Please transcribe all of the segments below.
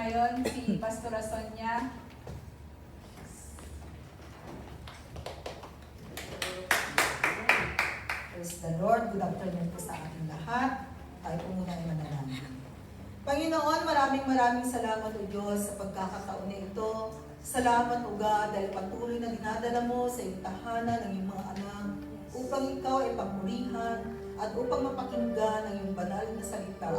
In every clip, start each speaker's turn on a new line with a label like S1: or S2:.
S1: ngayon si Pastora Sonia.
S2: Praise the Lord. Good afternoon po sa ating lahat. Tayo po muna ay manalangin. Panginoon, maraming salamat o Diyos sa pagkakataon na ito. Salamat o God dahil patuloy na dinadala mo sa iyong tahanan ng iyong mga anak upang ikaw ay pagpurihan at upang mapakinggan ang iyong banal na salita.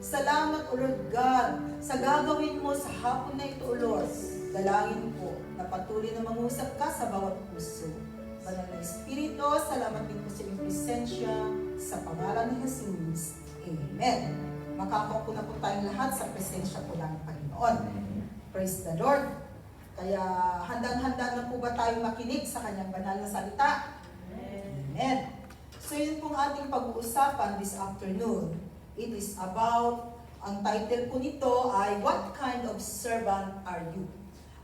S2: Salamat o Lord God sa gagawin mo sa hapon na ito o Lord. Dalangin po na patuloy na mangusap ka sa bawat puso. Banal na Espiritu, salamat din po sa iyong presensya sa pangalan ni Jesus. Amen. Makakaupo na po tayong lahat sa presensya po ng Panginoon. Praise the Lord. Kaya handang-handa na po ba tayong makinig sa kanyang banal na salita? Amen. So yun pong ating pag-uusapan this afternoon. It is about, ang title po nito ay, What kind of servant are you?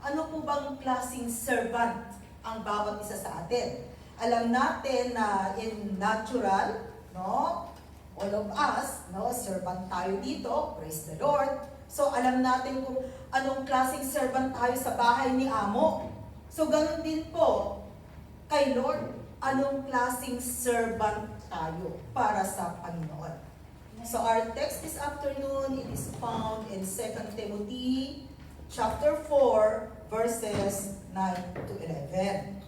S2: Ano po bang klaseng servant ang bawat isa sa atin? Alam natin na in natural, no, all of us, no, servant tayo dito, praise the Lord. So alam natin kung anong klaseng servant tayo sa bahay ni Amo. So ganun din po kay Lord, anong klaseng servant tayo para sa Panginoon. So our text this afternoon, it is found in 2 Timothy chapter 4, verses 9 to 11.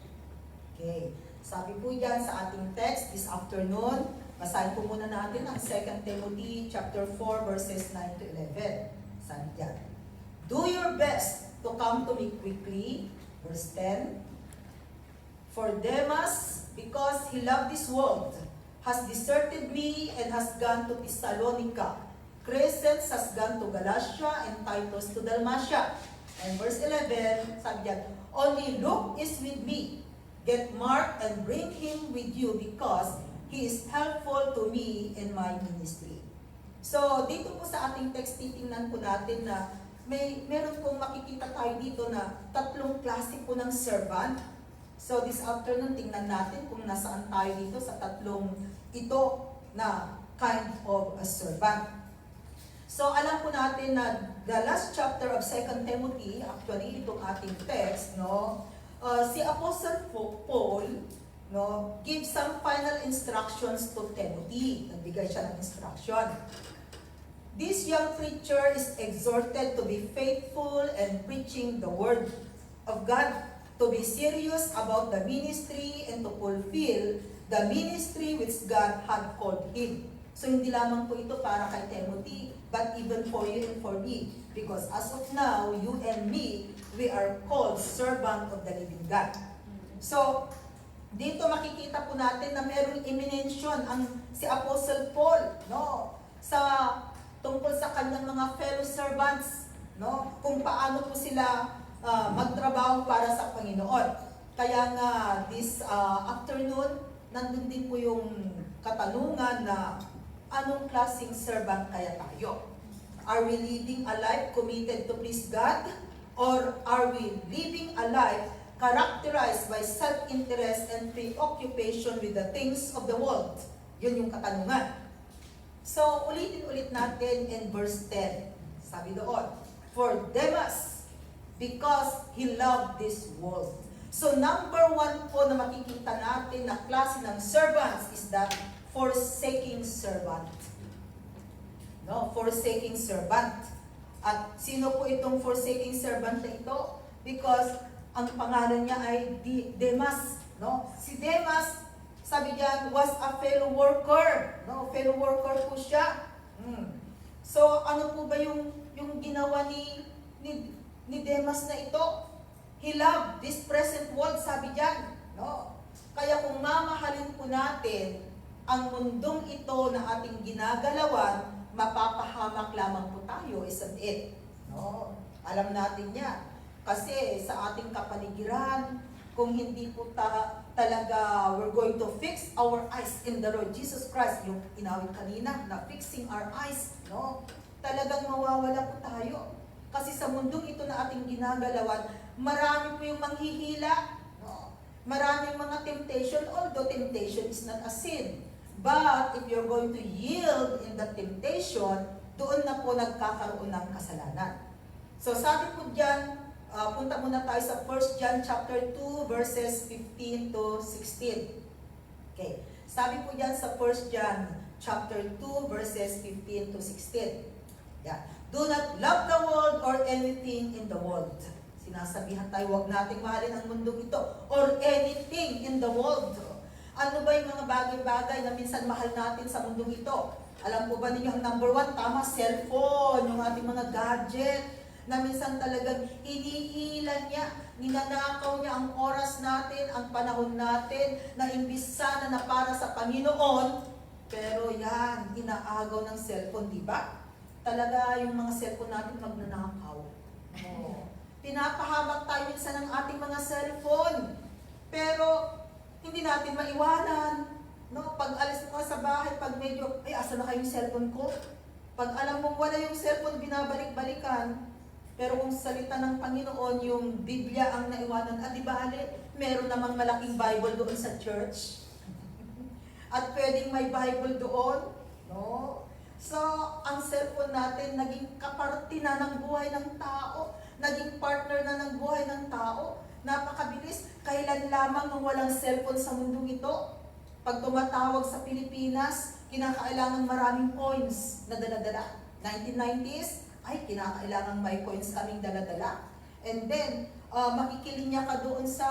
S2: Okay. Sabi po yan sa ating text this afternoon, basahin po muna natin ang 2 Timothy chapter 4, verses 9 to 11. Sabi yan, do your best to come to me quickly. Verse 10, for Demas, because he loved this world, has deserted me and has gone to Thessalonica. Crescens has gone to Galatia and Titus to Dalmatia. And verse 11, sabi yan, only Luke is with me. Get Mark and bring him with you because he is helpful to me in my ministry. So, dito po sa ating text, titingnan po natin na meron pong makikita tayo dito na tatlong klase po ng servant. So, this afternoon, tingnan natin kung nasaan tayo dito sa tatlong ito na kind of a servant. So, alam po natin na the last chapter of 2 Timothy, actually, itong ating text, no, si Apostle Paul, no, gives some final instructions to Timothy. Nagbigay siya ng instruction. This young preacher is exhorted to be faithful and preaching the word of God, to be serious about the ministry and to fulfill the ministry which God had called him. So hindi lamang po ito para kay Timothy, but even for you and for me. Because as of now, you and me, we are called servant of the living God. So, dito makikita po natin na merong i-mention ang si Apostle Paul, no, sa tungkol sa kanyang mga fellow servants, no, kung paano po sila magtrabaho para sa Panginoon. Kaya nga this afternoon, nandun din po yung katanungan na anong klaseng servant kaya tayo? Are we living a life committed to please God? Or are we living a life characterized by self-interest and preoccupation with the things of the world? Yun yung katanungan. So, ulitin-ulit natin in verse 10. Sabi doon, for Demas, because he loved this world. So, number one po na makikita natin na klase ng servants is the forsaking servant. No, forsaking servant. At sino po itong forsaking servant na ito? Because ang pangalan niya ay Demas. No? Si Demas, sabi diyan, was a fellow worker. No? Fellow worker po siya. So, ano po ba yung ginawa ni Demas na ito? He loved this present world, sabi diyan. No? Kaya kung mamahalin po natin ang mundong ito na ating ginagalawan, mapapahamak lamang po tayo, isn't it? No? Alam natin yan. Kasi sa ating kapaligiran, kung hindi po talaga we're going to fix our eyes in the Lord Jesus Christ, yung inawit kanina, na fixing our eyes, no? Talagang mawawala po tayo. Kasi sa mundong ito na ating ginagalawan, marami po yung manghihila, no? Maraming mga temptation, although temptation is not a sin. But if you're going to yield in the temptation, doon na po nagkakaroon ng kasalanan. So sabi po dyan, punta muna tayo sa 1 John chapter 2 verses 15 to 16. Okay. Sabi po dyan sa 1 John chapter 2 verses 15 to 16. Yeah. Do not love the world or anything in the world. Sinasabihan tayo, huwag nating mahalin ang mundong ito or anything in the world. Ano ba yung mga bagay-bagay na minsan mahal natin sa mundong ito? Alam po ba ninyo ang number 1? Tama, cellphone, yung ating mga gadget, na minsan talagang iniilan niya, ninanakaw niya ang oras natin, ang panahon natin, na imbis sana na para sa Panginoon, pero yan, inaagaw ng cellphone, di ba? Talaga yung mga cellphone natin magnanakaw. Oh. Pinapahamak tayo minsan ng ating mga cellphone, pero hindi natin maiwanan. No? Pag alis ko sa bahay, pag medyo, ay, asa na kayong cellphone ko? Pag alam mong wala yung cellphone, binabalik-balikan. Pero kung salita ng Panginoon, yung Biblia ang naiwanan, at di ba, meron namang malaking Bible doon sa church. At pwedeng may Bible doon. No? So, ang cellphone natin, naging kaparte na ng buhay ng tao. Naging partner na ng buhay ng tao. Napakabilis. Kailan lamang nung walang cellphone sa mundong ito? Pag tumatawag sa Pilipinas, kinakailangan maraming coins na dala-dala. 1990s, ay, kinakailangan may coins kaming dala-dala. And then, makikilinya ka doon sa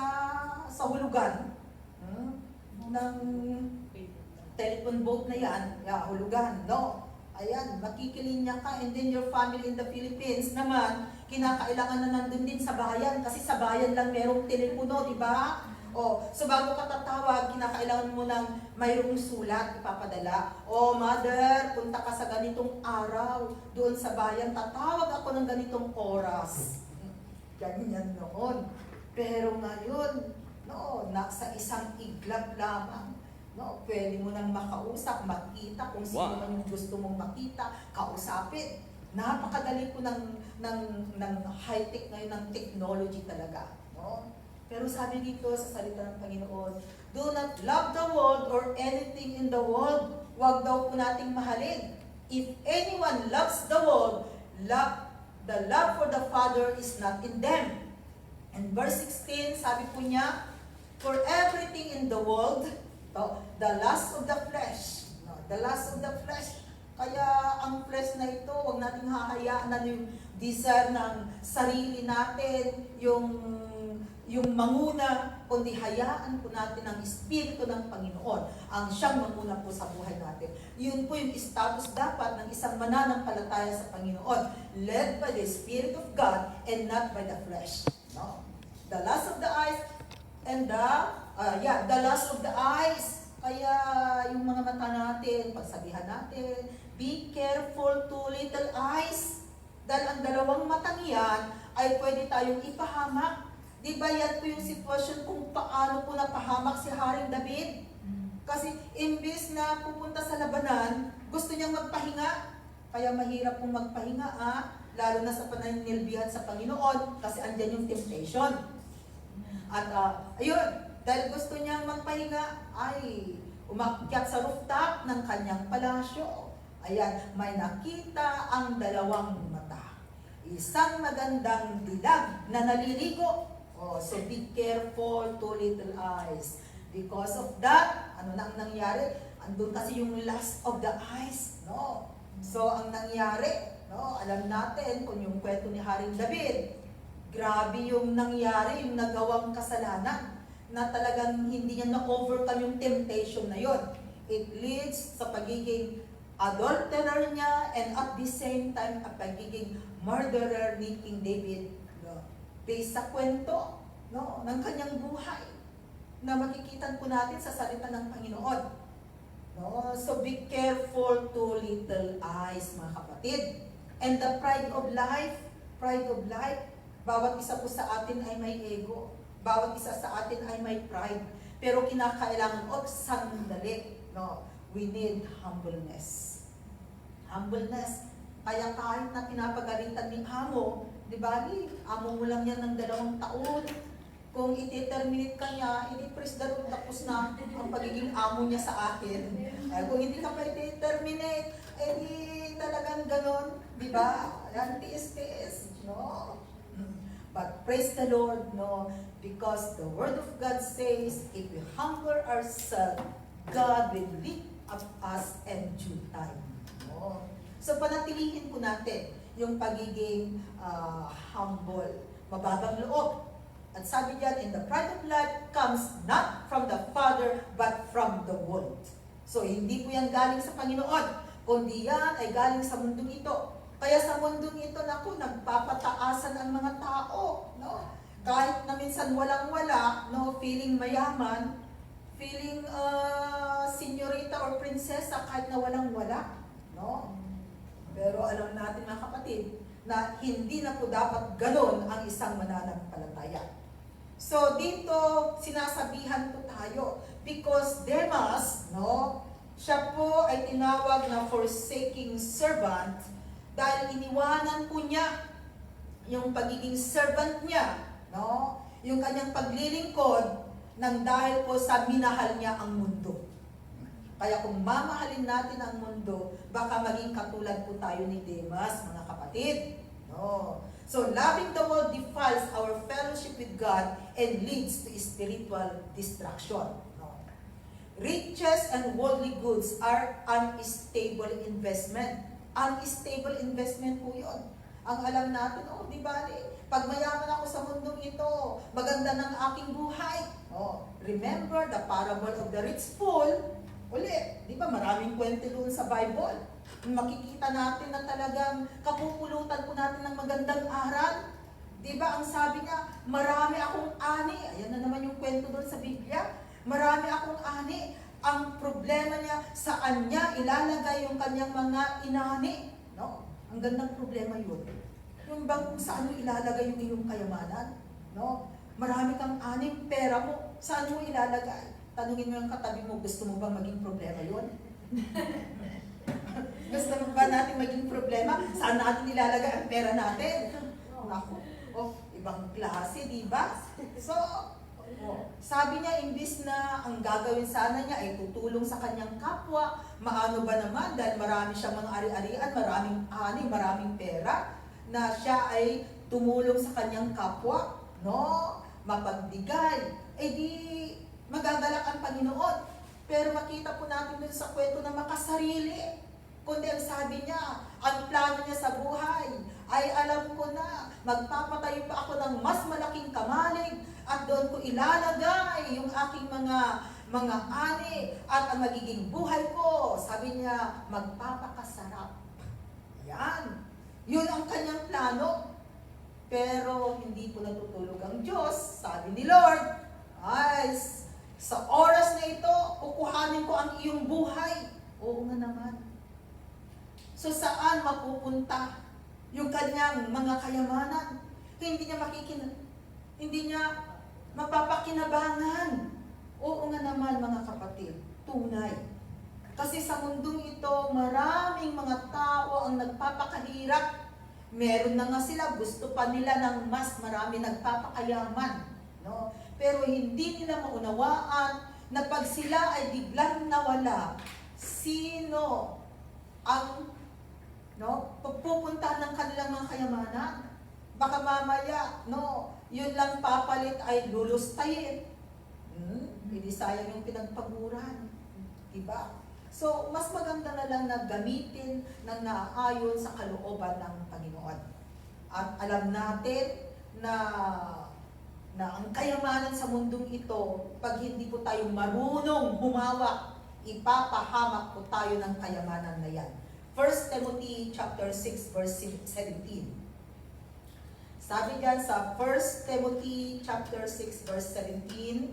S2: hulugan. Ng telephone boat na yan, hulugan, no? Ayan, makikilinya ka. And then your family in the Philippines naman, kinakailangan na nandun din sa bayan. Kasi sa bayan lang merong telepono, di ba? So bago ka tatawag, kinakailangan mo ng mayroong sulat ipapadala. Mother, punta ka sa ganitong araw, doon sa bayan, tatawag ako ng ganitong oras. Ganyan noon. Pero ngayon, nasa isang iglap lamang. Pwede mo nang makausap, makita kung sino man yung gusto mong makita, kausapin. Napakadali po ng high-tech ngayon, ng technology talaga. Pero sabi dito sa salita ng Panginoon, do not love the world or anything in the world. Huwag daw po nating mahalin. If anyone loves the world, the love for the Father is not in them. And verse 16, sabi po niya, for everything in the world, the lust of the flesh. The lust of the flesh. Kaya ang flesh na ito, huwag nating hahayaan na yung desire ng sarili natin, yung manguna, kundi hayaan po natin ang Espiritu ng Panginoon, ang siyang manguna po sa buhay natin. Yun po yung status dapat ng isang mananampalataya sa Panginoon, led by the Spirit of God and not by the flesh. No? The lust of the eyes and the lust of the eyes. Kaya yung mga mata natin, pagsabihan natin, be careful to little eyes. Dahil ang dalawang matang yan ay pwede tayong ipahamak. Di ba yan po yung sitwasyon kung paano po napahamak si Haring David? Kasi imbis na pupunta sa labanan, gusto niyang magpahinga. Kaya mahirap pong magpahinga, lalo na sa pananilbihan sa Panginoon, kasi andyan yung temptation. At ayun, dahil gusto niyang magpahinga, ay umakyat sa rooftop ng kanyang palasyo. Ayan, may nakita ang dalawang mata. Isang magandang dilag na naliligo. So be careful to little eyes. Because of that, ano na ang nangyari? Andun kasi yung lust of the eyes. No? So ang nangyari, alam natin kung yung kwento ni Haring David, grabe yung nangyari, yung nagawang kasalanan, na talagang hindi niya na-overcome yung temptation na yon. It leads sa pagiging adulterer niya and at the same time, ang pagiging murderer ni King David. Based sa kwento ng kanyang buhay na makikitan po natin sa salita ng Panginoon. So be careful to little eyes, mga kapatid. And the pride of life, bawat isa po sa atin ay may ego. Bawat isa sa atin ay may pride. Pero kinakailangan, sandali. We need humbleness. Humbleness. Kaya kahit na pinapagalitan ni amo, di ba, amo mo lang yan ng 2 taon. Kung iti-terminate ka niya, praise the Lord, tapos na ang pagiging amo niya sa akin. Kung hindi ka pa iti-terminate, talagang ganon, di ba? Yan, tiis-tiis. But praise the Lord, no, because the Word of God says, if we humble ourselves, God will lift up us in due time. No? So panatilihin po natin yung pagiging humble, mababang loob. At sabi diyan, in the pride of life comes not from the Father, but from the world. So hindi po yan galing sa Panginoon, kundi yan ay galing sa mundong ito. Kaya sa mundong ito, naku, nagpapataasan ang mga tao, no? Kahit na minsan walang-wala, no, feeling mayaman, feeling senyorita or prinsesa, kahit na walang-wala, no? Pero alam natin mga kapatid, na hindi na po dapat ganon ang isang mananampalataya. So dito, sinasabihan po tayo, because Demas, no, siya po ay tinawag na forsaking servant, dahil iniwanan po niya yung pagiging servant niya, no? Yung kanyang paglilingkod nang dahil po sa minahal niya ang mundo. Kaya kung mamahalin natin ang mundo, baka maging katulad po tayo ni Demas, mga kapatid. No. So loving the world defiles our fellowship with God and leads to spiritual destruction. No. Riches and worldly goods are unstable investment. Unstable investment po yun. Ang alam natin, di ba, pag mayaman ako sa mundong ito, maganda ng aking buhay. Remember the parable of the rich fool? Ulit, di ba, maraming kwento doon sa Bible. Makikita natin na talagang kapupulutan po natin ng magandang aral. Di ba, ang sabi niya, marami akong ani. Ayan na naman yung kwento doon sa Biblia. Marami akong ani. Ang problema niya, saan niya ilalagay yung kanyang mga inani. No? Ang gandang problema yun. Yung bang kung saan mo ilalagay yung iyong kayamanan. No? Marami kang ani, pera mo, saan mo ilalagay? Tanungin mo yung katabi mo, gusto mo bang maging problema yun? Gusto mo ba natin maging problema? Saan natin ilalagay ang pera natin? Naku, ibang klase, di ba? So, sabi niya, imbis na ang gagawin sana niya ay tutulong sa kanyang kapwa, maano ba naman, dahil marami siyang mga ari-arian, maraming ani, maraming pera, na siya ay tumulong sa kanyang kapwa, no? Mapagbigay. Di magagalak ang Panginoon. Pero makita po natin dun sa kwento na makasarili. Kundi ang sabi niya, ang plano niya sa buhay ay alam ko na, magpapatayo pa ako ng mas malaking kamalig at doon ko ilalagay yung aking mga ani at ang magiging buhay ko. Sabi niya, magpapakasarap. Yan. Yun ang kanyang plano. Pero hindi po natutulog ang Diyos. Sabi ni Lord, ay, sa oras na ito, kukuhanin ko ang iyong buhay. Oo nga naman. So saan mapupunta yung kanyang mga kayamanan? Hindi niya mapapakinabangan. Oo nga naman mga kapatid, tunay. Kasi sa mundong ito, maraming mga tao ang nagpapakahirap. Meron na nga sila, gusto pa nila ng mas marami nagpapakayaman. No? Pero hindi nila maunawaan na pag sila ay biglang nawala, sino ang pupuntahan ng kanilang mga kayamanan? Baka mamaya, yun lang papalit ay lulustayin. Hindi sayang yung pinagpaguran. Diba? So, mas maganda na lang na gamitin ng naaayon sa kalooban ng Panginoon. At alam natin na ang kayamanan sa mundong ito, pag hindi po tayo marunong humawak, ipapahamak po tayo ng kayamanan na yan. 1 Timothy chapter 6 verse 17. Sabi diyan sa 1 Timothy chapter 6 verse 17,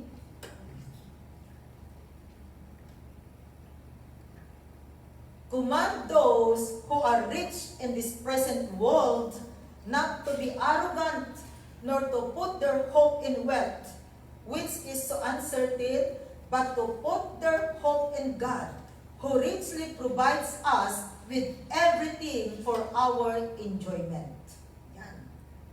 S2: command those who are rich in this present world not to be arrogant, nor to put their hope in wealth, which is so uncertain, but to put their hope in God, who richly provides us with everything for our enjoyment. Yan.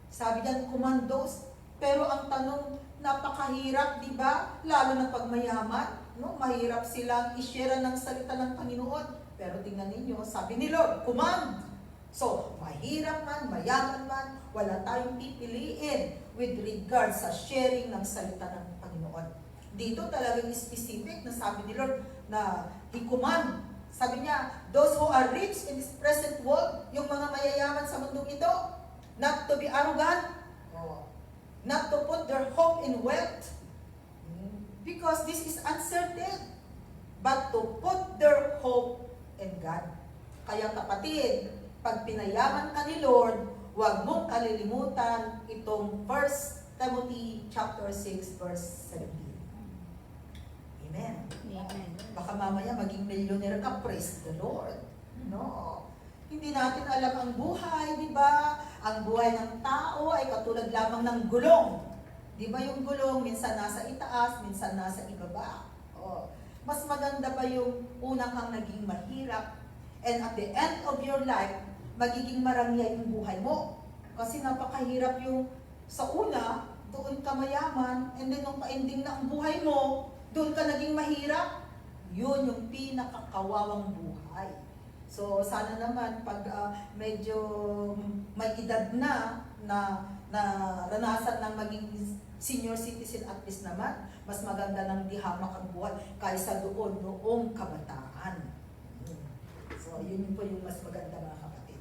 S2: Sabi diyan, commandos. Pero ang tanong, napakahirap, di ba? Lalo na pag mayaman, mahirap silang i-share ng salita ng Panginoon. Pero tingnan ninyo, sabi ni Lord, command So, mahirap man, mayaman man, wala tayong pipiliin with regard sa sharing ng salita ng Panginoon. Dito talagang specific na sabi ni Lord na He command. Sabi niya, those who are rich in this present world, yung mga mayayaman sa mundong ito, not to be arrogant, not to put their hope in wealth, because this is uncertain, but to put their hope in God. Kaya kapatid, pag pinayaman ka ni Lord, huwag mong kalilimutan itong 1 Timothy chapter 6 verse 17. Amen.
S3: Amen.
S2: Baka mamaya maging millionaire ka, praise the Lord. No. Hindi natin alam ang buhay, di ba? Ang buhay ng tao ay katulad lamang ng gulong. Di ba yung gulong, minsan nasa itaas, minsan nasa ibaba. Oh. Mas maganda pa yung unang kang naging mahirap, and at the end of your life, magiging marangya yung buhay mo. Kasi napakahirap yung sa una, doon ka mayaman, and then nung pa-ending na ang buhay mo, doon ka naging mahirap. Yun yung pinakakawawang buhay. So sana naman pag medyo may edad na ranasan ng maging senior citizen at least naman, mas maganda ng dihamak ang buhay kaysa doon noong kabataan. So yun po yung mas maganda mga kapatid.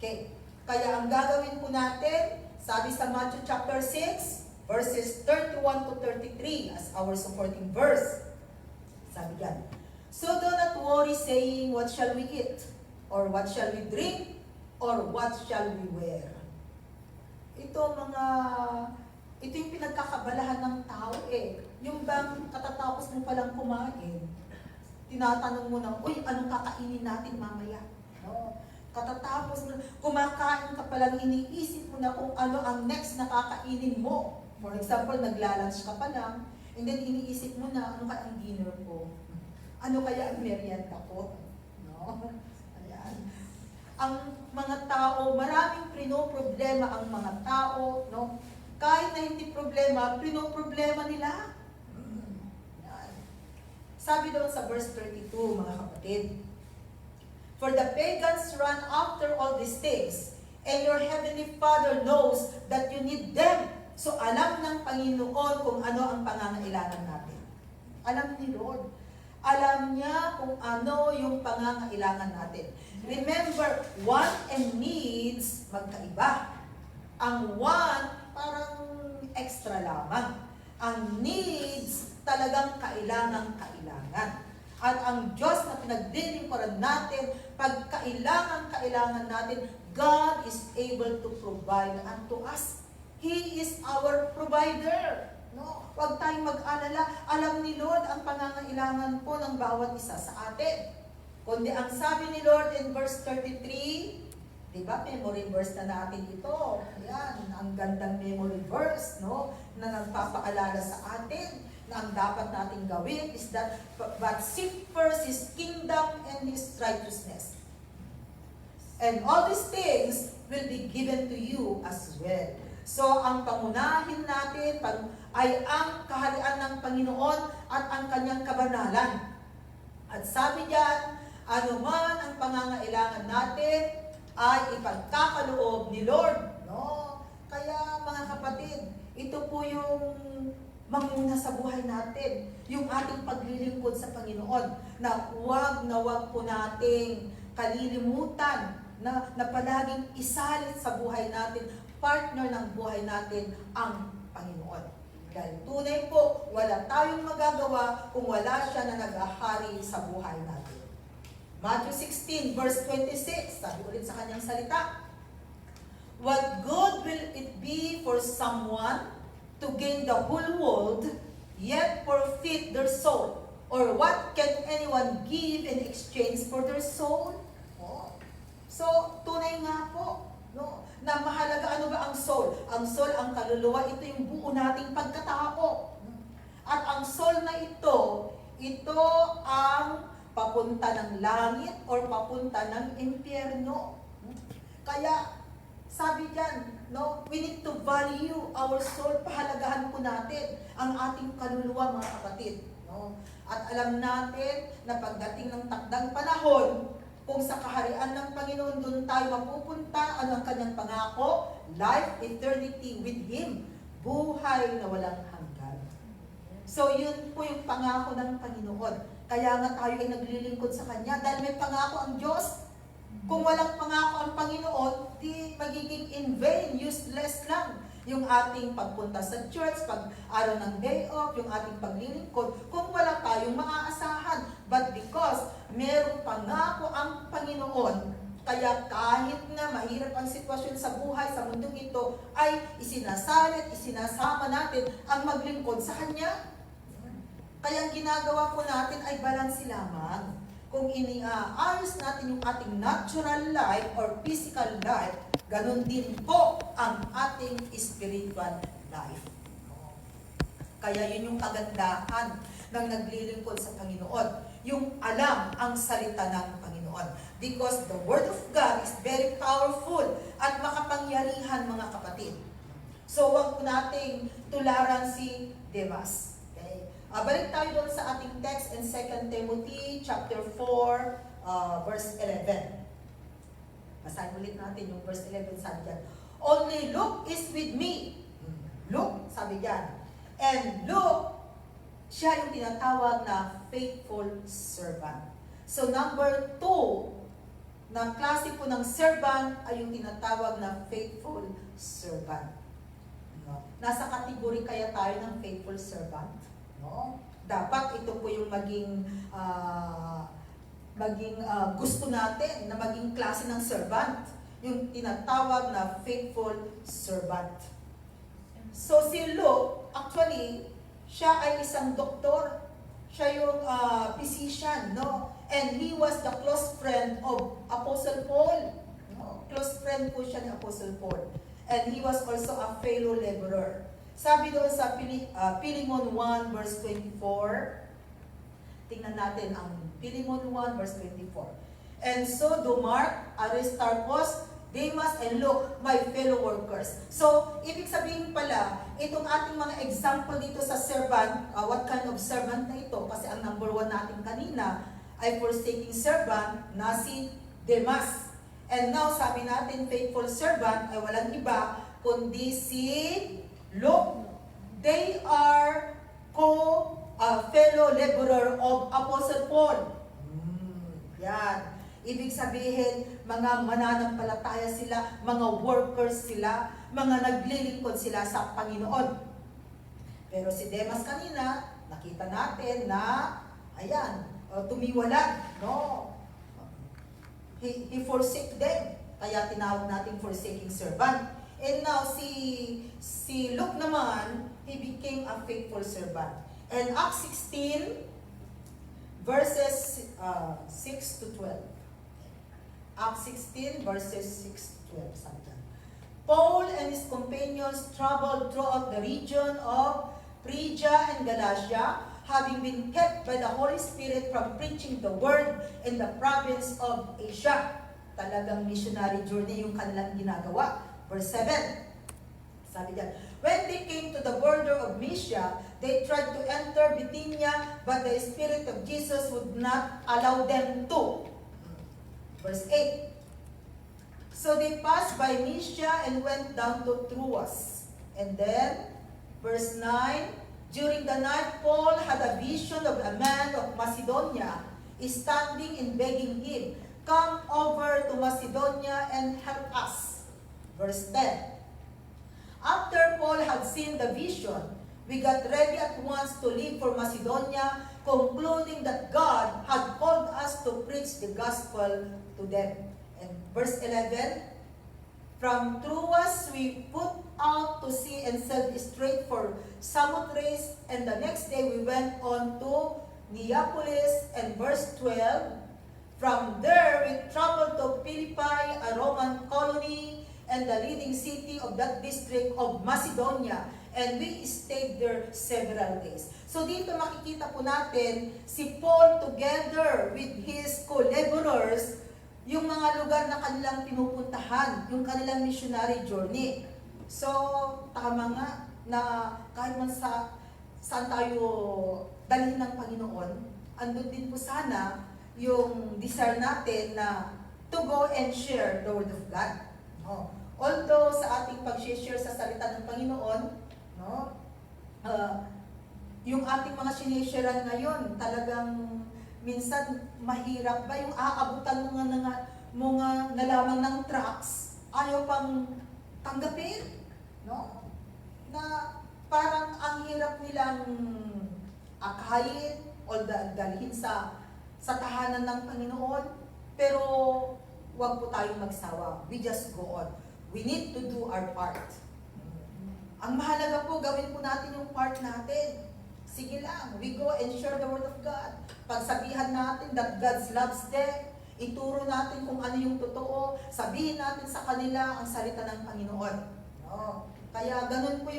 S2: Okay, kaya ang gagawin po natin, sabi sa Matthew chapter 6, verses 31 to 33 as our supporting verse. Sabi yan, so do not worry saying, what shall we eat? Or what shall we drink? Or what shall we wear? Ito yung pinagkakabalahan ng tao eh. Yung bang katatapos mo palang kumain, tinatanong mo na, uy, anong kakainin natin mamaya? No? Katatapos mo, kumakain ka palang, iniisip mo na kung ano ang next na kakainin mo. For example, naglalunch ka pa lang, and then iniisip mo na, ano kaya ang dinner ko? Ano kaya ang merienda ko? No? Ayan. Ang mga tao, maraming pinoproblema ang mga tao, no? Kahit na hindi problema, pinoproblema nila. Ayan. Sabi doon sa verse 32, mga kapatid, for the pagans run after all these things, and your heavenly Father knows that you need them. So alam ng Panginoon kung ano ang pangangailangan natin. Alam ni Lord. Alam niya kung ano yung pangangailangan natin. Remember, want and needs magkaiba. Ang want, parang extra lamang. Ang needs, talagang kailangan. At ang Diyos na pinaglilingkuran natin, pag kailangan natin, God is able to provide unto us. He is our provider. No? Huwag tayong mag-alala. Alam ni Lord ang pangangailangan po ng bawat isa sa atin. Kundi ang sabi ni Lord in verse 33, di ba, memory verse na natin ito. Ayan, ang gandang memory verse, no? Na nagpapaalala sa atin na ang dapat nating gawin is that, but seek first His kingdom and His righteousness. And all these things will be given to you as well. So, ang pangunahin natin ay ang kaharian ng Panginoon at ang kanyang kabanalan. At sabi diyan, ano man ang pangangailangan natin ay ipagkakaloob ni Lord. No? Kaya mga kapatid, ito po yung manguna sa buhay natin. Yung ating paglilingkod sa Panginoon. Na huwag po nating kalilimutan na palaging isalit sa buhay natin, partner ng buhay natin ang Panginoon. Dahil tunay po, wala tayong magagawa kung wala siya na naghahari sa buhay natin. Matthew 16, verse 26, sabi ulit sa kanyang salita, what good will it be for someone to gain the whole world, yet forfeit their soul? Or what can anyone give in exchange for their soul? Oh. So, tunay nga po, no? Na mahalaga, ano ba ang soul? Ang soul, ang kaluluwa, ito yung buo nating pagkatao. At ang soul na ito ang papunta ng langit or papunta ng impyerno. Kaya, sabi diyan, no, we need to value our soul. Pahalagahan po natin ang ating kaluluwa, mga kapatid. No? At alam natin na pagdating ng takdang panahon, kung sa kaharian ng Panginoon doon tayo mapupunta, ano ang kanyang pangako? Life, eternity with Him. Buhay na walang hanggan. So yun po yung pangako ng Panginoon. Kaya nga tayo ay naglilingkod sa Kanya dahil may pangako ang Diyos. Kung walang pangako ang Panginoon, di magiging in vain, useless lang yung ating pagpunta sa church, pag araw ng day off, yung ating paglilingkod, kung wala tayong maaasahan. But because merong pangako ang Panginoon, kaya kahit na mahirap ang sitwasyon sa buhay, sa mundong ito, ay isinasalit, isinasama natin ang maglingkod sa Kanya. Kaya ang ginagawa po natin ay balanse lamang. Kung iniaayos natin yung ating natural life or physical life, ganun din po ang ating spiritual life. Kaya yun yung kagandahan ng naglilingkod sa Panginoon. Yung alam ang salita ng Panginoon. Because the Word of God is very powerful at makapangyarihan, mga kapatid. So huwag nating tularan si Demas. Balik tayo doon sa ating text in 2 Timothy chapter 4, verse 11. Basahin ulit natin yung verse 11, sabi dyan. Only Luke is with me. Luke, sabi dyan. And Luke, siya yung tinatawag na faithful servant. So number 2, na klase po ng servant ay yung tinatawag na faithful servant. No? Nasa kategory kaya tayo ng faithful servant? No? Dapat ito po yung maging gusto natin na maging klase ng servant, yung tinatawag na faithful servant. So si Luke, actually, siya ay isang doktor, siya yung physician, no? And he was the close friend of Apostle Paul. No? Close friend po siya ni Apostle Paul. And he was also a fellow laborer. Sabi doon sa Philemon 1 verse 24, tingnan natin ang Philemon 1 verse 24. And so do Mark, Aristarchus, Demas, and Luke, my fellow workers. So, ibig sabihin pala, itong ating mga example dito sa servant, what kind of servant na ito? Kasi ang number 1 natin kanina ay forsaking servant na si Demas. And now, sabi natin, faithful servant ay walang iba kundi si Luke. They are fellow laborer of Apostle Paul. Yan. Ibig sabihin, mga mananampalataya sila, mga workers sila, mga naglilingkod sila sa Panginoon. Pero si Demas kanina, nakita natin na, ayan, tumiwalag, no? He forsake them. Kaya tinawag natin forsaking servant. And now, si Luke naman, he became a faithful servant. And Acts 16, verses 6 to 12. Acts 16, verses 6 to 12. Something. Paul and his companions traveled throughout the region of Phrygia and Galatia, having been kept by the Holy Spirit from preaching the word in the province of Asia. Talagang missionary journey yung kanilang ginagawa. Verse 7, sabi diyan, when they came to the border of Mysia, they tried to enter Bithynia, but the Spirit of Jesus would not allow them to. Verse 8, so they passed by Mysia and went down to Troas. And then, verse 9, during the night, Paul had a vision of a man of Macedonia, standing and begging him, come over to Macedonia and help us. Verse 10, after Paul had seen the vision, we got ready at once to leave for Macedonia, concluding that God had called us to preach the gospel to them. And verse 11, from Troas we put out to sea and sailed straight for Samothrace, and the next day we went on to Neapolis. And verse 12, from there we traveled to Philippi, a Roman colony, and the leading city of that district of Macedonia, and we stayed there several days. So dito makikita po natin si Paul together with his co-laborers, yung mga lugar na kanilang pinupuntahan, yung kanilang missionary journey. So tama nga na kahit man saan tayo dalhin ng Panginoon, andun din po sana yung desire natin na to go and share the Word of God. No? Although sa ating pag-share sa salita ng Panginoon, no, yung ating mga sinisharean ngayon, talagang minsan mahirap ba yung aabutan mo nga na lamang ng trucks, ayaw pang tanggapin, no? Na parang ang hirap nilang akayin o dalhin sa tahanan ng Panginoon, pero huwag po tayong magsawa. We just go on. We need to do our part. Ang mahalaga po, gawin po natin yung part natin. Sige lang, we go and share the Word of God. Pagsabihan natin that God loves them, ituro natin kung ano yung totoo, sabihin natin sa kanila ang salita ng Panginoon. No? Kaya ganun po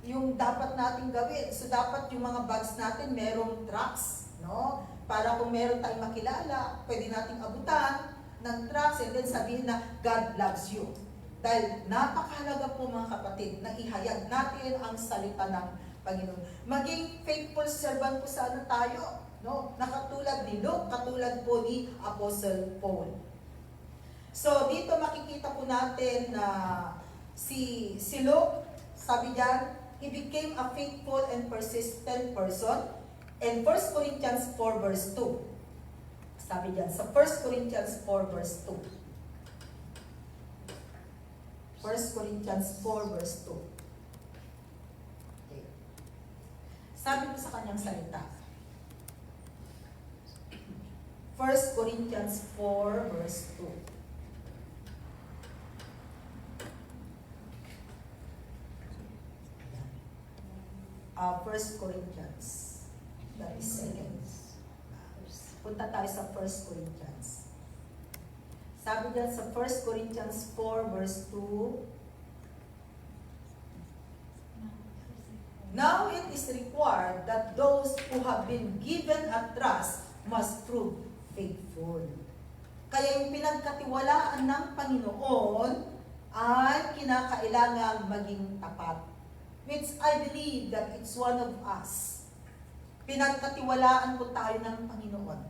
S2: yung dapat natin gawin. So dapat yung mga bags natin merong tracks, no? Para kung meron tayong makilala, pwede nating abutan ng tracks and then sabihin na God loves you. Dahil napakahalaga po mga kapatid na ihayag natin ang salita ng Panginoon. Maging faithful servant po sa tayo, no? Na katulad ni Luke, katulad po ni Apostle Paul. So dito makikita po natin na si Luke, sabi diyan, he became a faithful and persistent person. In 1 Corinthians 4 verse 2. Sabi diyan sa 1 Corinthians 4 verse 2. 1 Corinthians 4 verse 2. Okay. Sabi ko sa kanyang salita. 1 Corinthians 4 verse 2. 1 Corinthians. That is second. Punta tayo sa 1 Corinthians. Sabi dyan sa 1 Corinthians 4 verse 2, now it is required that those who have been given a trust must prove faithful. Kaya yung pinagkatiwalaan ng Panginoon ay kinakailangang maging tapat. Which I believe that it's one of us. Pinagkatiwalaan po tayo ng Panginoon.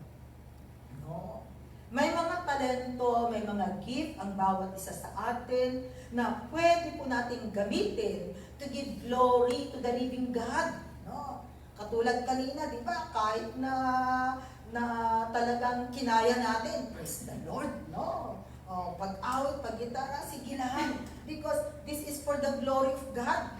S2: No? May mga talento, may mga gift ang bawat isa sa atin na pwede po nating gamitin to give glory to the living God. No? Katulad kanina, di ba? Kahit na talagang kinaya natin, praise the Lord. No? Pag-awit, pag-gitara, sige lang. Because this is for the glory of God.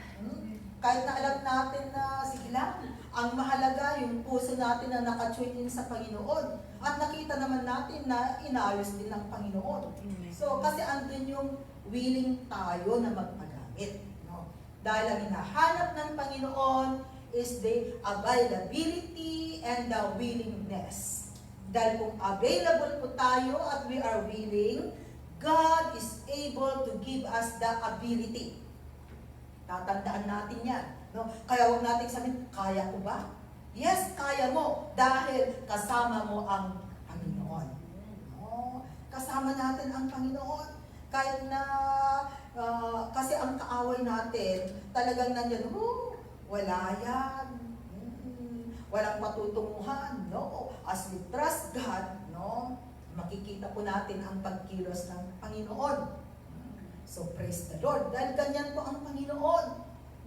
S2: Kahit na alam natin na, sige lang, ang mahalaga yung puso natin na nakatune in sa Panginoon. At nakita naman natin na inayos din ng Panginoon. So, kasi andun yung willing tayo na magpagamit. No? Dahil ang hinahanap ng Panginoon is the availability and the willingness. Dahil kung available po tayo at we are willing, God is able to give us the ability. Tatandaan natin yan. No? Kaya huwag natin sabihin, kaya ko ba? Yes, kaya mo dahil kasama mo ang Panginoon. No? Kasama natin ang Panginoon. Kahit na, kasi ang kaaway natin, talagang nandyan, wala yan. Walang patutunguhan. No? As we trust God, no? Makikita po natin ang pagkilos ng Panginoon. So praise the Lord. Dahil ganyan po ang Panginoon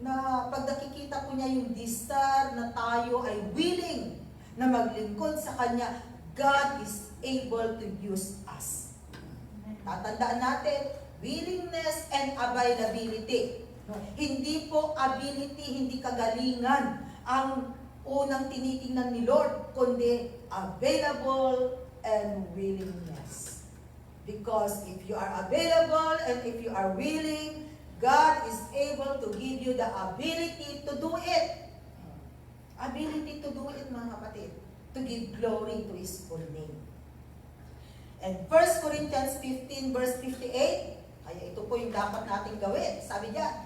S2: na pag nakikita po niya yung desire na tayo ay willing na maglingkod sa Kanya, God is able to use us. Tatandaan natin, willingness and availability. Hindi po ability, hindi kagalingan ang unang tinitingnan ni Lord, kundi available and willingness. Because if you are available and if you are willing, God is able to give you the ability to do it. Ability to do it, mga kapatid. To give glory to His full name. And 1 Corinthians 15 verse 58, kaya ito po yung dapat natin gawin. Sabi niya,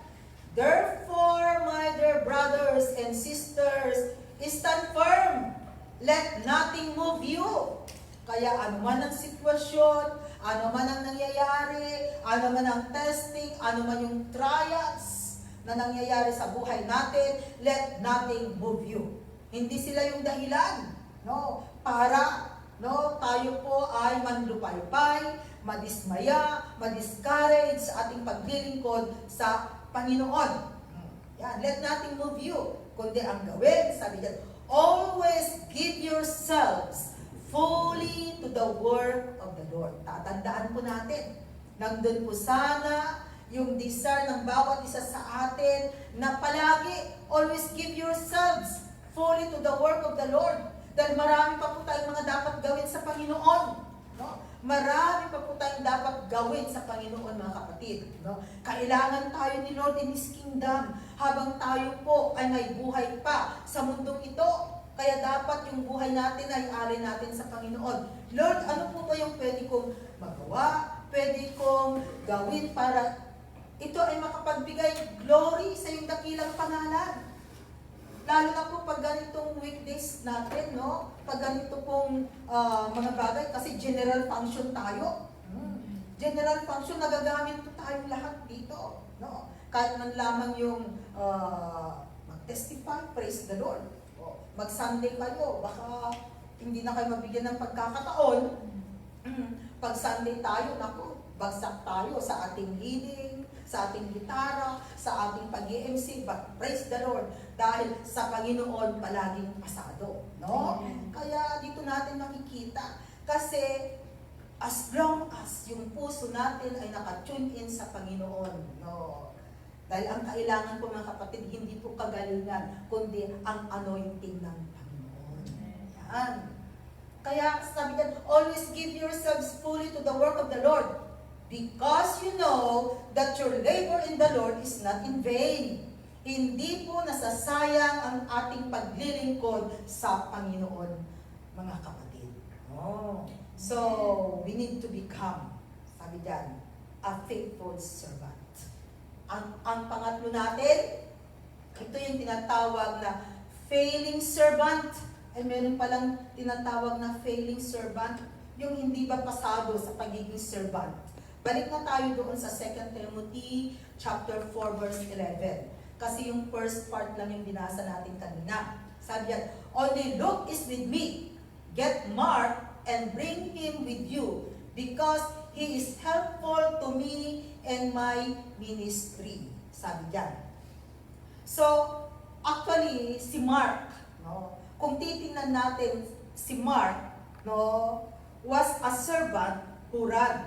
S2: therefore, my dear brothers and sisters, stand firm. Let nothing move you. Kaya ano man ang sitwasyon, ano man ang nangyayari, ano man ang testing, ano man yung trials na nangyayari sa buhay natin, let nothing move you. Hindi sila yung dahilan, no? Para no, tayo po ay manlupaypay, madismaya, madiscourage sa ating paglilingkod sa Panginoon. Yan, let nothing move you, kundi ang gawin, sabi diyan, always give yourselves fully to the work of the Lord. Tatandaan po natin, nandun po sana yung desire ng bawat isa sa atin na palagi, always give yourselves fully to the work of the Lord. Dahil marami pa po tayong mga dapat gawin sa Panginoon. No? Marami pa po tayong dapat gawin sa Panginoon, mga kapatid. No? Kailangan tayo ni Lord in His kingdom habang tayo po ay may buhay pa sa mundong ito. Kaya dapat yung buhay natin ay alin natin sa Panginoon. Lord, ano po ba yung pwede kong magawa? Pwede kong gawin para ito ay makapagbigay glory sa iyong dakilang pangalan. Lalo na po pag ganitong weekdays natin, no? Pag ganito pong mga bagay, kasi general function tayo. General function, nagagamit po tayong lahat dito. No? Kahit man lamang yung mag-testify, praise the Lord. Mag-Sunday kayo, baka hindi na kayo mabigyan ng pagkakataon. Pag Sunday tayo, naku, bagsak tayo sa ating leading, sa ating gitara, sa ating pag-MC, but praise the Lord, dahil sa Panginoon palaging pasado. No? Kaya dito natin nakikita, kasi as long as yung puso natin ay nakatune in sa Panginoon, no? Dahil ang kailangan po, mga kapatid, hindi po kagalingan, kundi ang anointing ng Panginoon. Yan. Kaya sabi niya, always give yourselves fully to the work of the Lord, because you know that your labor in the Lord is not in vain. Hindi po nasasayang ang ating paglilingkod sa Panginoon, mga kapatid. So, we need to become, sabi diyan, a faithful servant. Ang pangatlo natin, ito yung tinatawag na failing servant. Ay meron palang tinatawag na failing servant, yung hindi ba pasado sa pagiging servant. Balik na tayo doon sa 2 Timothy chapter 4 verse 11. Kasi yung first part lang yung binasa natin kanina. Sabi yan, only Luke is with me. Get Mark and bring him with you, because he is helpful to me and my ministry. Sabi diyan. So, actually, si Mark, no, kung titingnan natin, si Mark, no, was a servant who ran.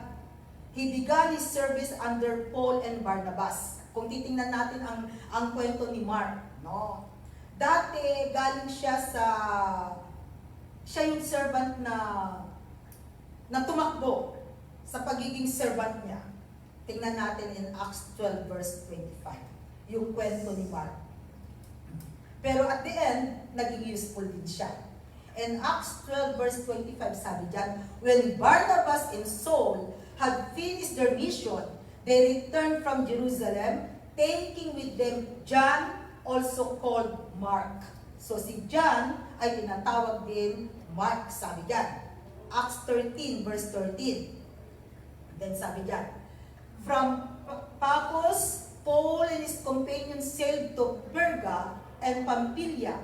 S2: He began his service under Paul and Barnabas. Kung titingnan natin ang kwento ni Mark, no, dati galing siya yung servant na tumakbo sa pagiging servant niya. Tingnan natin in Acts 12 verse 25, yung kwento ni Mark. Pero at the end, naging useful din siya. In Acts 12 verse 25, sabi dyan, when Barnabas and Saul had finished their mission, they returned from Jerusalem, taking with them John, also called Mark. So si John ay tinatawag din Mark, sabi dyan. Acts 13 verse 13. Then sabi dyan, from Paphos, Paul and his companions sailed to Perga and Pamphylia,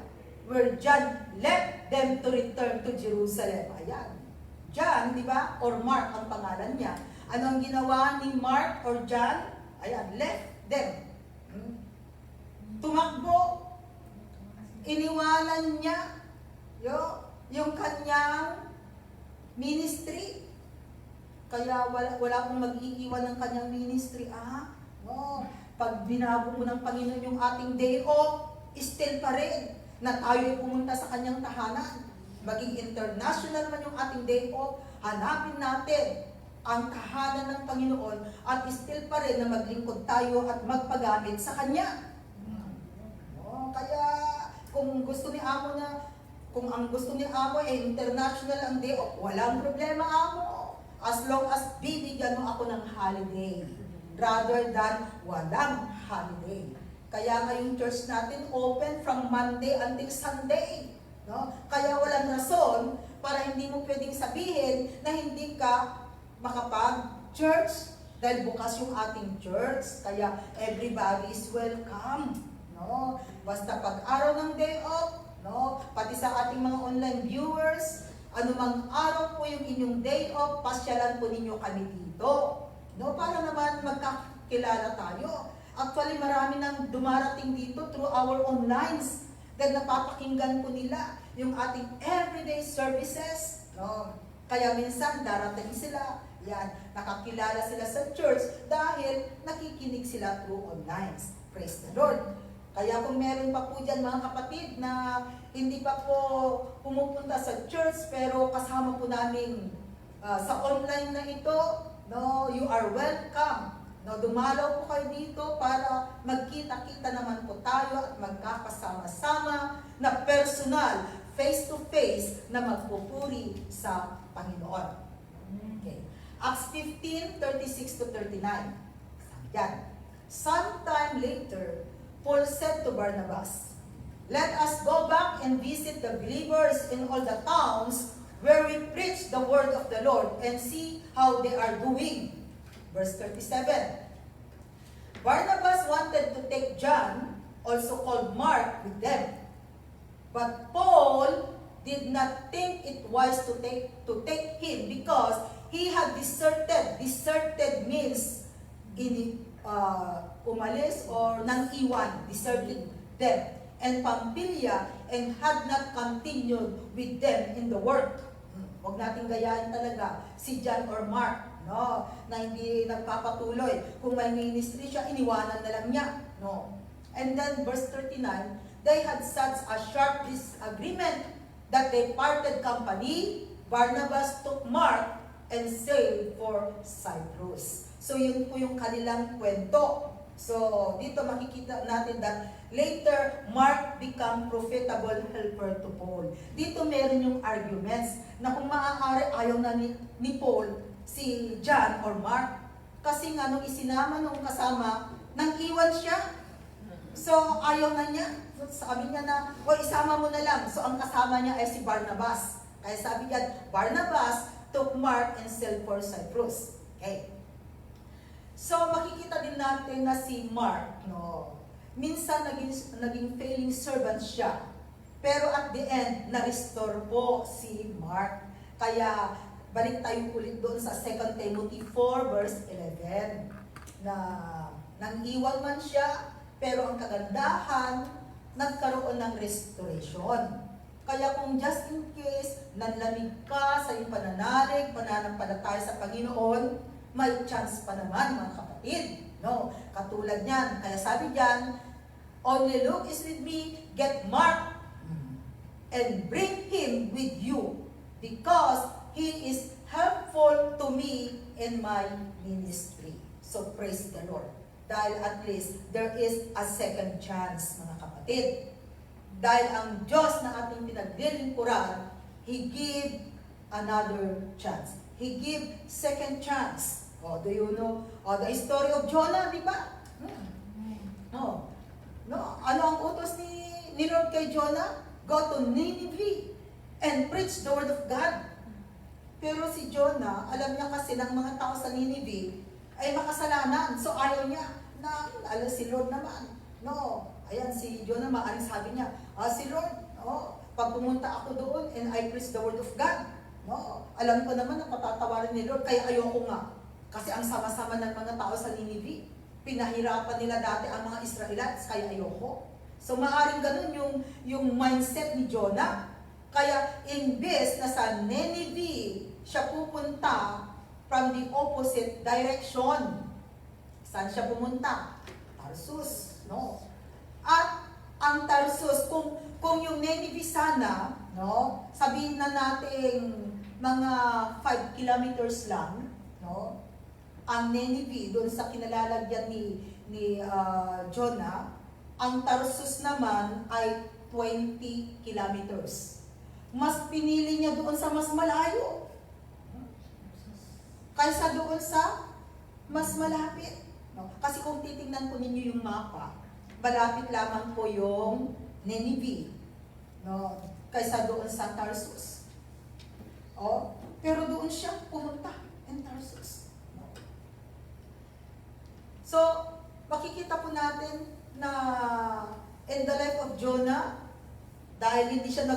S2: where John left them to return to Jerusalem. Ayan. John, di ba? Or Mark ang pangalan niya. Anong ginawa ni Mark or John? Ayan, left them. Tumakbo. Iniwanan niya yung kanyang ministry. Kaya wala pong mag-iiwan ng kanyang ministry. No. Pag binago mo ng Panginoon yung ating day off, still pa rin na tayo pumunta sa kanyang tahanan. Maging international man yung ating day off, hanapin natin ang tahanan ng Panginoon at still pa rin na maglingkod tayo at magpagamit sa Kanya. Kaya kung gusto ni Amo kung ang gusto ni Amo ay international ang day off, walang problema, Amo. As long as bibigyan mo ako ng holiday, rather than walang holiday. Kaya ngayong church natin open from Monday until Sunday. No? Kaya walang rason para hindi mo pwedeng sabihin na hindi ka makapag-church dahil bukas yung ating church. Kaya everybody is welcome. No? Basta pag araw ng day off, no? Pati sa ating mga online viewers, Anumang araw po yung inyong day off, pasyalan po ninyo kami dito. No, para naman magkakilala tayo. Actually, marami nang dumarating dito through our onlines. Dahil napapakinggan po nila yung ating everyday services. No? Kaya minsan darating sila, yan, nakakilala sila sa church dahil nakikinig sila through onlines. Praise the Lord. Kaya kung meron pa po dyan mga kapatid na hindi pa po pumupunta sa church pero kasama po namin sa online na ito, no, you are welcome. No, dumalaw po kayo dito para magkita-kita naman po tayo at magkakasama-sama na personal, face-to-face na magpupuri sa Panginoon. Okay. Acts 15:36-39. Yan. Sometime later, Paul said to Barnabas, "Let us go back and visit the believers in all the towns where we preach the word of the Lord and see how they are doing." Verse 37. Barnabas wanted to take John, also called Mark, with them. But Paul did not think it wise to take him because he had deserted. Deserted means umalis or nang-iwan, deserted them, and Pamphylia, and had not continued with them in the work. Huwag natin gayahin talaga si John or Mark, no, na hindi nagpapatuloy. Kung may ministry siya, iniwanan na lang niya, no. And then verse 39, they had such a sharp disagreement that they parted company. Barnabas took Mark and sailed for Cyprus. So yun po yung kanilang kwento. So dito makikita natin that later Mark become profitable helper to Paul. Dito meron yung arguments na kung maaari ayaw na ni Paul si John or Mark. Kasi nga nung isinama nung kasama, nang iwan siya. So ayaw na niya. So, sabi niya na, o isama mo na lang. So ang kasama niya ay si Barnabas. Kaya sabi niya, Barnabas took Mark and sailed for Cyprus. Okay. So makikita din natin na si Mark, no, minsan naging failing servant siya. Pero at the end, na-restore po si Mark. Kaya balik tayo ulit doon sa 2 Timothy 4 verse 11 na nang-iwan man siya, pero ang kagandahan, nagkaroon ng restoration. Kaya kung just in case, nanlamig ka sa iyong pananalig, pananampalataya sa Panginoon, may chance pa naman mga kapatid. No? Katulad niyan. Kaya sabi diyan, only Luke is with me, get Mark and bring him with you because he is helpful to me in my ministry. So praise the Lord. Dahil at least there is a second chance mga kapatid. Dahil ang Diyos na ating pinaglilingkuran, He give another chance. He give second chance. Oh, do you know the story of Jonah, di ba? No. No, ano ang utos ni Lord kay Jonah? Go to Nineveh and preach the word of God. Pero si Jonah, alam niya kasi ng mga tao sa Nineveh ay makasalanan. So ayaw niya na si Lord naman. No, ayan si Jonah, maaring sabi niya, si Lord, pag pumunta ako doon and I preach the word of God, no, alam ko naman na patatawarin ni Lord, kaya ayoko nga. Kasi ang sama-sama ng mga tao sa Nineveh, pinahirapan nila dati ang mga Israelites, kaya ayoko. So maaring ganun yung mindset ni Jonah. Kaya imbes na sa Nineveh siya pupunta from the opposite direction. Saan siya pumunta? Tarsus, no? At ang Tarsus, kung yung Nineveh sana, no, sabihin na natin mga 5 kilometers lang, no? Ang Nineveh, doon sa kinalalagyan ni Jonah, ang Tarsus naman ay 20 kilometers. Mas pinili niya doon sa mas malayo kaysa doon sa mas malapit. No? Kasi kung titingnan po ninyo yung mapa, malapit lamang po yung Nineveh, no? Kaysa doon sa Tarsus. Pero doon siya pumunta in Tarsus. So, makikita po natin na in the life of Jonah, dahil hindi siya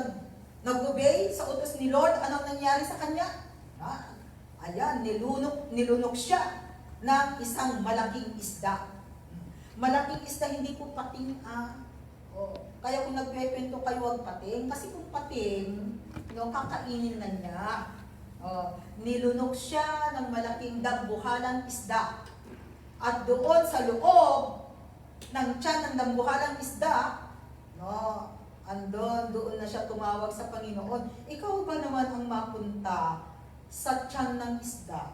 S2: Nag-obey sa utos ni Lord. Anong nangyari sa kanya? Ayan, nilunok siya ng isang malaking isda. Malaking isda, hindi po pating. Kaya kung nagpepento kayo, huwag pating. Kasi kung pating, kakainin na niya. Nilunok siya ng malaking dambuhalang isda. At doon sa loob ng tiyan ng dambuhalang isda, doon na siya tumawag sa Panginoon. Ikaw ba naman ang mapunta sa tiyan ng isda?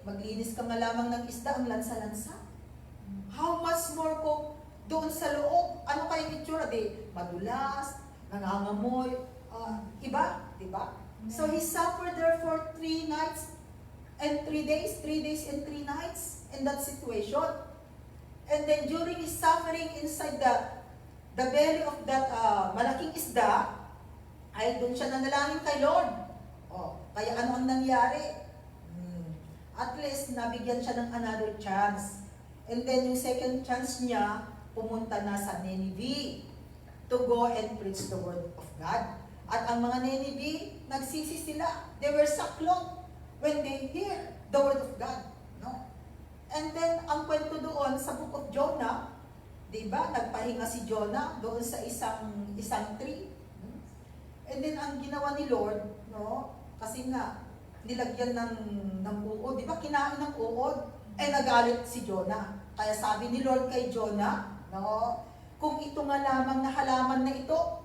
S2: Maglinis ka nga lamang ng isda, ang lansa-lansa. How much more kung doon sa loob? Ano kayong itsura? Madulas, nangangamoy, iba, diba? So he suffered there for 3 nights and 3 days, 3 days and 3 nights in that situation. And then during his suffering inside the belly of that malaking isda, ay doon siya nanalangin kay Lord. Kaya ano ang nangyari? At least nabigyan siya ng another chance. And then yung second chance niya, pumunta na sa Nineveh to go and preach the word of God. At ang mga Nineveh, nagsisi sila. They were sackcloth when they hear the word of God. No? And then, ang kwento doon sa book of Jonah, diba, nagpahinga si Jonah doon sa isang tree. And then, ang ginawa ni Lord, kasi nga, nilagyan ng uod. Diba, kinain ng uod, nagalit si Jonah. Kaya sabi ni Lord kay Jonah, kung ito nga lamang na halaman na ito,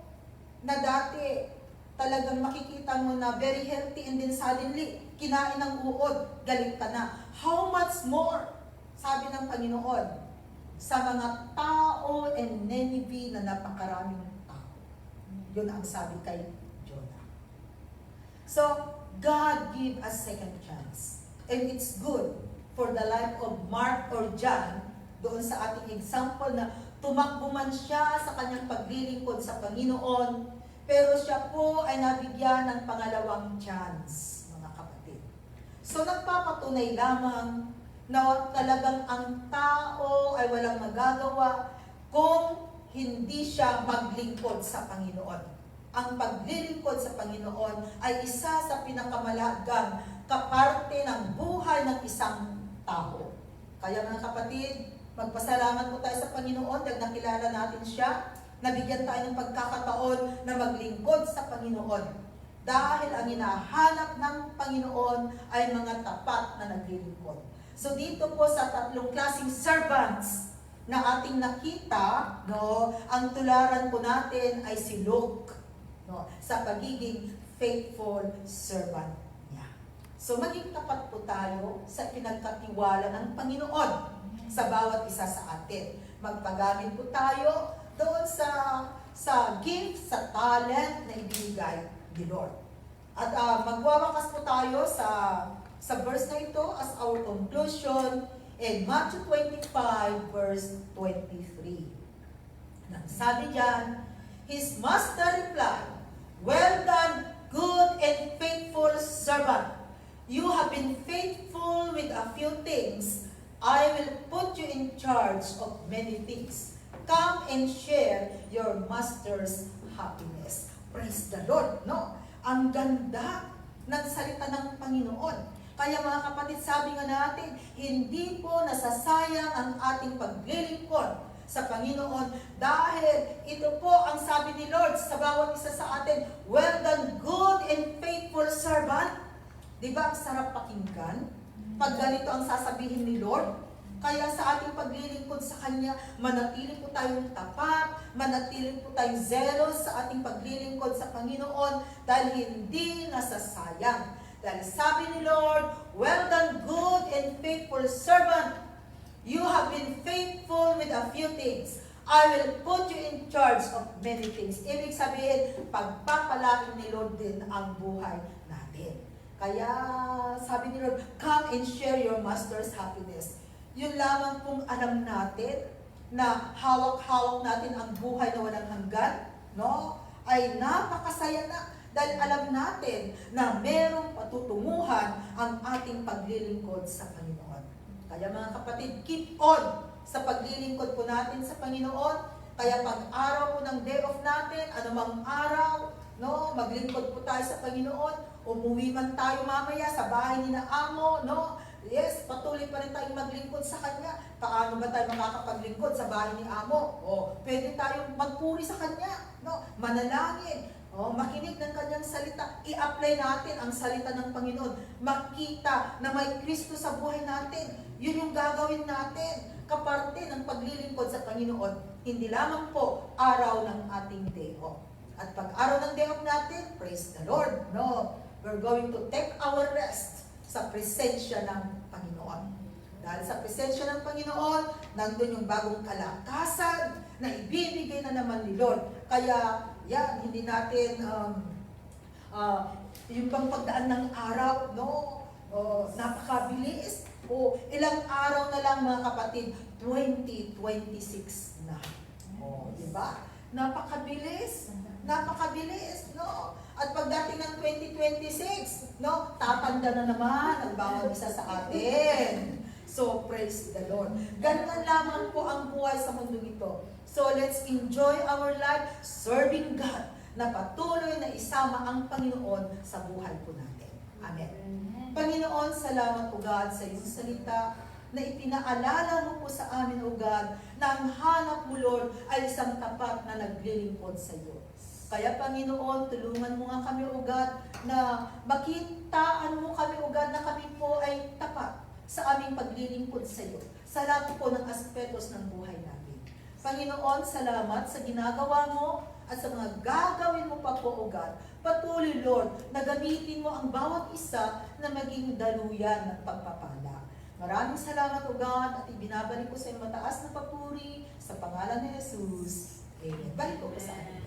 S2: na dati talagang makikita mo na very healthy and then suddenly, kinain ng uod, galit ka na. How much more, sabi ng Panginoon, sa mga tao and Nineveh na napakaraming tao. Yun ang sabi kay Jonah. So, God give us second chance. And it's good for the life of Mark or John, doon sa ating example na tumakbo man siya sa kanyang paglilingkod sa Panginoon, pero siya po ay nabigyan ng pangalawang chance, mga kapatid. So nagpapatunay lamang na talagang ang tao ay walang magagawa kung hindi siya maglingkod sa Panginoon. Ang paglilingkod sa Panginoon ay isa sa pinakamalagang kaparte ng buhay ng isang tao. Kaya mga kapatid, magpasalamat po tayo sa Panginoon dahil nakilala natin siya, nabigyan tayo ng pagkakataon na maglingkod sa Panginoon. Dahil ang hinahanap ng Panginoon ay mga tapat na naglilingkod. So dito po sa 3 klaseng servants na ating nakita, ang tularan po natin ay si Luke, sa pagiging faithful servant niya. So maging tapat po tayo sa pinagkatiwala ng Panginoon sa bawat isa sa atin. Magpagamit po tayo doon sa gift, sa talent na ibinigay ni Lord. At magwawakas po tayo sa verse na ito as our conclusion in Matthew 25 verse 23. Sabi diyan, his master replied, "Well done, good and faithful servant. You have been faithful with a few things. I will put you in charge of many things. Come and share your master's happiness." Praise the Lord, Ang ganda ng salita ng Panginoon. Kaya mga kapatid, sabi nga natin, hindi po nasasayang ang ating paglilingkod sa Panginoon dahil ito po ang sabi ni Lord sa bawat isa sa atin, "Well done, good and faithful servant." Diba ang sarap pakinggan? Pag ganito ang sasabihin ni Lord, kaya sa ating paglilingkod sa Kanya, manatili po tayong tapat, manatili po tayong zealous sa ating paglilingkod sa Panginoon dahil hindi nasasayang. Dahil sabi ni Lord, "Well done, good and faithful servant. You have been faithful with a few things. I will put you in charge of many things." Ibig sabihin, pagpapalain ni Lord din ang buhay natin. Kaya sabi ni Lord, "Come and share your master's happiness." Yun lamang kung alam natin na hawak-hawak natin ang buhay na walang hanggan, ay napakasaya na dahil alam natin na merong patutunguhan ang ating paglilingkod sa Panginoon. Kaya mga kapatid, keep on sa paglilingkod po natin sa Panginoon. Kaya pag araw po ng day off natin, anumang araw, no? Maglingkod po tayo sa Panginoon. Umuwi man tayo mamaya sa bahay ni na amo, no? Yes, patuloy pa rin tayong maglingkod sa Kanya. Paano ba tayo makakapaglingkod sa bahay ni amo? O, pwede tayong magpuri sa Kanya, no? Manalangin, makinig ng Kanyang salita. I-apply natin ang salita ng Panginoon. Makita na may Kristo sa buhay natin. Yun yung gagawin natin. Kaparte ng paglilingkod sa Panginoon. Hindi lamang po araw ng ating day off. At pag araw ng day off natin, praise the Lord. No, we're going to take our rest sa presensya ng Panginoon. Dahil sa presensya ng Panginoon, nandun yung bagong kalakasan na ibibigay na naman ni Lord. Kaya, yan, hindi natin, yung bang pagdaan ng araw, no? Napakabilis. Ilang araw na lang mga kapatid, 2026 na. Di ba? Napakabilis. Napakabilis, no? At pagdating ng 2026, no, tatanda na naman ang bawat isa sa atin. So, praise the Lord. Ganun lamang po ang buhay sa mundo ito. So, let's enjoy our life serving God na patuloy na isama ang Panginoon sa buhay po natin. Amen. Panginoon, salamat po God sa iyong salita na ipinaalala mo po sa amin, O God, na ang hanap mo, Lord, ay isang tapat na naglilingkod sa iyo. Kaya, Panginoon, tulungan mo nga kami, O God, na makitaan mo kami, O God, na kami po ay tapat sa aming paglilingkod sa iyo, sa lahat po ng aspetos ng buhay namin. Panginoon, salamat sa ginagawa mo at sa mga gagawin mo pa po, O God. Patuloy, Lord, na gamitin mo ang bawat isa na maging daluyan ng pagpapala. Maraming salamat, O God, at ibinabalik ko sa iyong mataas na papuri sa pangalan ni Jesus. Amen. Balik ko sa amin.